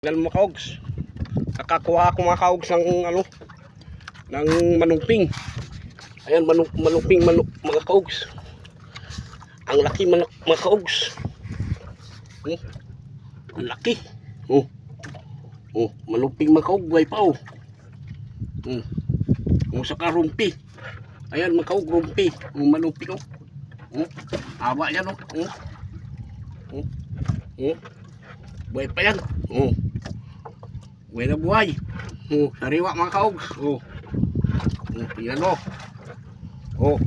Tingnan mo mga kaogs. Nakakuha ako mga kaogs ng manuping. Ayan, manuping mga kaogs. Ang laki mga kaogs. Ang laki. Manuping mga kaogs, buhay pa oh. Saka rumpi. Ayan mga kaogs, rumpi. Manuping oh. Haba yan oh. Buhay pa yan. Buhay na buhay. Sariwa mga kaogs. Tingnan mo.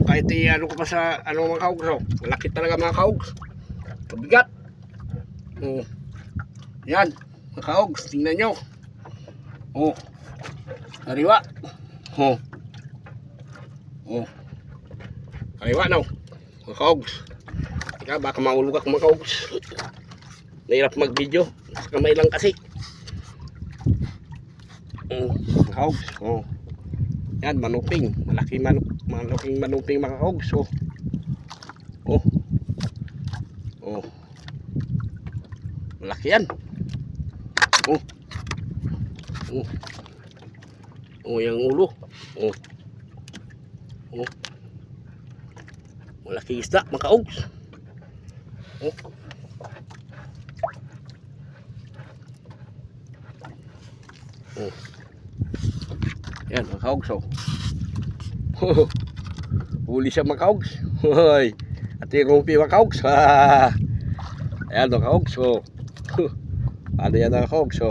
Kahit ano ko pa sa mga kaogs. Malaki talaga mga kaogs. Mabigat. Yan mga kaogs. Tingnan nyo. Sariwa. Sariwa no. Mga kaogs. Teka, baka maulog ako mga kaogs. Nahirap mag video. Kamay lang kasi. Kaogs. Yan, manuping. Malaking manuping mga kaogs. Malaki yan. Yung ulo. Malaki isda mga kaogs. Yan mga kaogs. Huli siya mga kaogs. At yung rumpi mga kaogs. Ayan mga kaogs. Ano yan mga kaogs.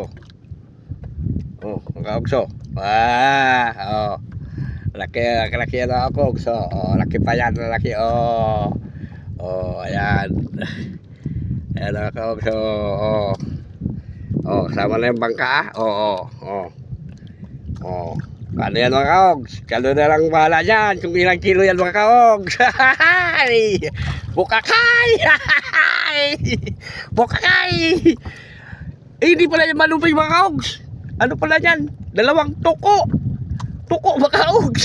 Mga kaogs. Laki yan mga kaogs. Laki pa yan. Laki. Ayan. Ayan mga kaogs. Sama na yung bangka. Ano yan mga kaogs? Kalo na lang bahala dyan kung ilang kilo yan mga kaogs. Bukakay. Bukakay. Hindi pala yan manuping mga kaogs. Ano pala yan? Dalawang tuko mga kaogs.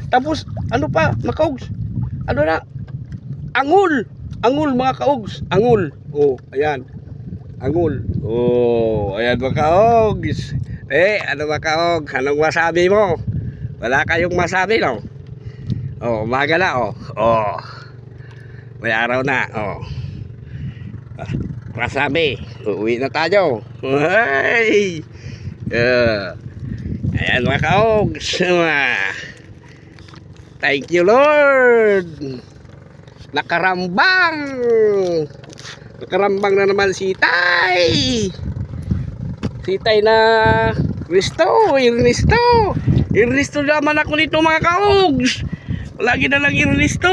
Tapos ano pa mga kaogs? Ano na? Angul mga kaogs. Angul. Ayan. Angul. Ayan mga kaogs. Ano mga kaogs? Anong masabi mo? Wala kayong masabi no? Umaga na may araw na masabi. Uuwi na tayo. Ayan mga kaogs. Thank you Lord. Nakarambang na naman si Tay na Ernesto naman ako nito mga kaogs. Lagi na lang Ernesto.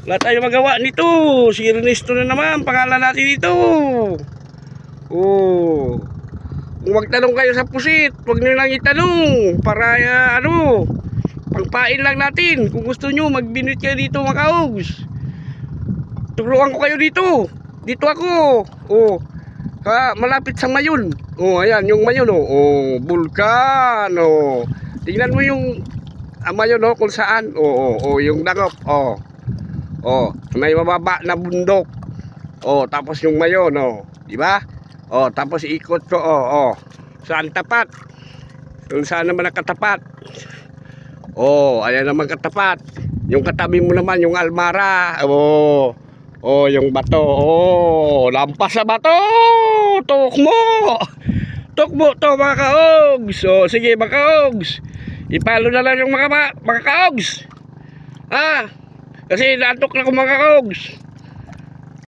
Wala tayo magawa nito. Si Ernesto na naman pangalan natin dito. Kung magtanong kayo sa pusit, huwag nyo lang itanong para pangpain lang natin. Kung gusto nyo magbinit kayo dito mga kaogs, turuan ko kayo dito. Dito ako. Malapit sa Mayon. Ayan yung Mayon Bulkan. Tingnan mo yung Mayon kung saan. Yung dangop. May mababa na bundok. Tapos yung Mayon di ba? Tapos ikot ko saan tapat? Kung saan naman nakatapat? Ayan naman katapat. Yung katabi mo naman yung Almara. Yung bato. Lampas sa bato. Tukmo to mga kaogs. Sige mga kaogs. Ipalo na lang yung mga kaogs. Kasi naantok na ko mga kaogs.